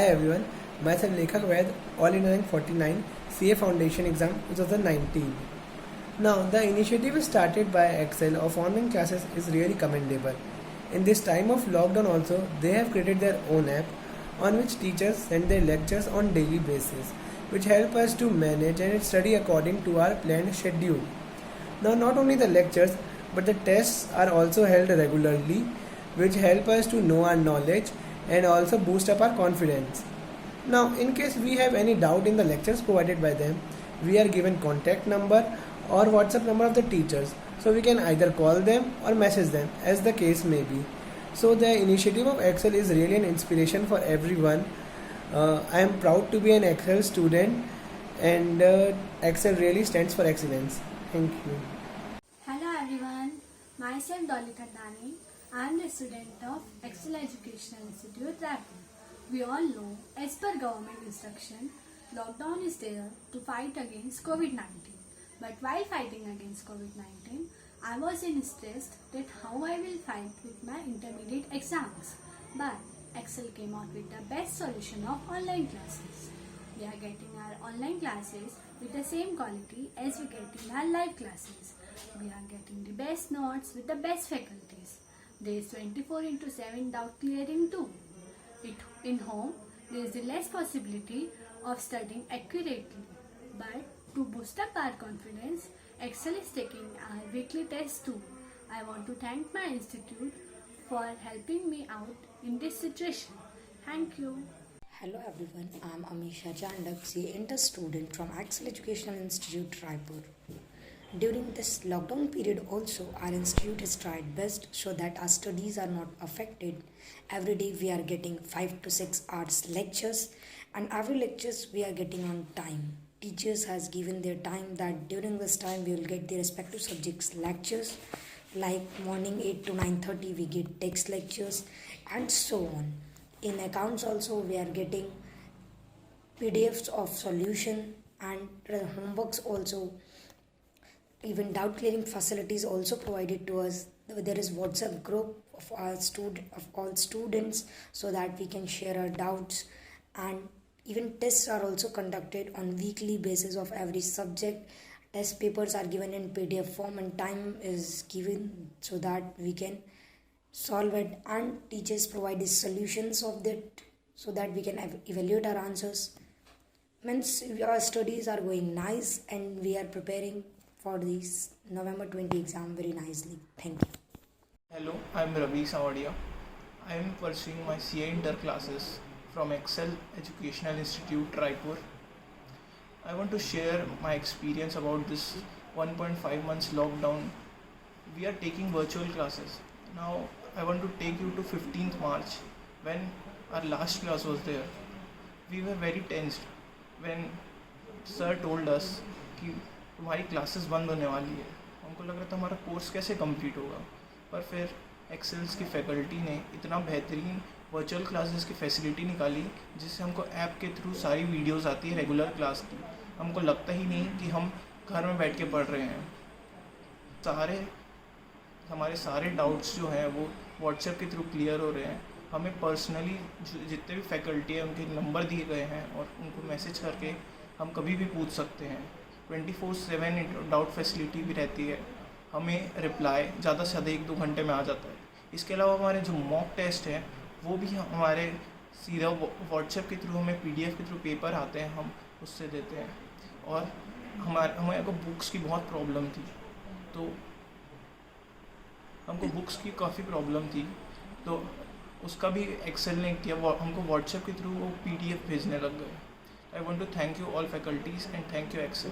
Hi everyone, myself Lekhak Vaid, all in rank 49, CA Foundation exam 2019. Now, the initiative started by Excel of online classes is really commendable. In this time of lockdown also, they have created their own app on which teachers send their lectures on daily basis, which help us to manage and study according to our planned schedule. Now, not only the lectures, but the tests are also held regularly, which help us to know our knowledge and also boost up our confidence. Now, in case we have any doubt in the lectures provided by them, we are given contact number or WhatsApp number of the teachers, so we can either call them or message them as the case may be. So, the initiative of Excel is really an inspiration for everyone. I am proud to be an Excel student, and Excel really stands for excellence. Thank you. Hello everyone, myself Dolly Khandani. I am the student of Excel Educational Institute, Raipur. We all know, as per government instruction, lockdown is there to fight against COVID-19. But while fighting against COVID-19, I was in stress that how I will fight with my intermediate exams. But Excel came out with the best solution of online classes. We are getting our online classes with the same quality as we get in our live classes. We are getting the best notes with the best faculties. There is 24/7 doubt clearing too. In home, there is the less possibility of studying accurately. But to boost up our confidence, Excel is taking our weekly test too. I want to thank my institute for helping me out in this situation. Thank you. Hello everyone, I am Amisha Chandak, CA Inter student from Excel Educational Institute, Raipur. During this lockdown period also, our institute has tried best so that our studies are not affected. Every day we are getting 5 to 6 hours lectures, and every lectures we are getting on time. Teachers has given their time that during this time we will get the respective subjects lectures, like morning 8 to 9:30 we get text lectures and so on. In accounts also we are getting PDFs of solution and homeworks also. Even doubt clearing facilities also provided to us. There is WhatsApp group of all students so that we can share our doubts, and even tests are also conducted on weekly basis of every subject. Test papers are given in PDF form and time is given so that we can solve it, and teachers provide the solutions of that so that we can evaluate our answers. Means our studies are going nice and we are preparing for this November 20 exam very nicely. Thank you. Hello, I am Ravi Savadia. I am pursuing my CA Inter classes from Excel Educational Institute, Raipur. I want to share my experience about this 1.5 months lockdown. We are taking virtual classes. Now, I want to take you to 15th March when our last class was there. We were very tensed when sir told us कि तुम्हारी classes बंद होने वाली है. हमको लग रहा था हमारा कोर्स कैसे कंप्लीट होगा, पर फिर एक्सेल्स की फैकल्टी ने इतना बेहतरीन वर्चुअल क्लासेस की फैसिलिटी निकाली जिससे हमको ऐप के थ्रू सारी वीडियोस आती है रेगुलर क्लास की. हमको लगता ही नहीं कि हम घर में बैठ के पढ़ रहे हैं. हमारे सारे डाउट्स जो हैं वो व्हाट्सएप के थ्रू क्लियर हो रहे हैं. हमें पर्सनली जितने भी फैकल्टी हैं उनके नंबर दिए गए हैं और उनको मैसेज करके हम कभी भी पूछ सकते हैं. 24/7 डाउट फैसिलिटी भी रहती है. हमें रिप्लाई ज़्यादा से ज़्यादा 1-2 घंटे में आ जाता है. इसके अलावा हमारे जो मॉक टेस्ट हैं वो भी हमारे सीधा व्हाट्सएप के थ्रू हमें PDF के थ्रू पेपर आते हैं, हम उससे देते हैं. और हमें को बुक्स की बहुत प्रॉब्लम थी, तो हमको बुक्स की काफ़ी प्रॉब्लम थी, तो उसका भी एक्सेल ने किया. हमको व्हाट्सएप के थ्रू वो PDF भेजने लग गए. I want to thank you all faculties and thank you Excel.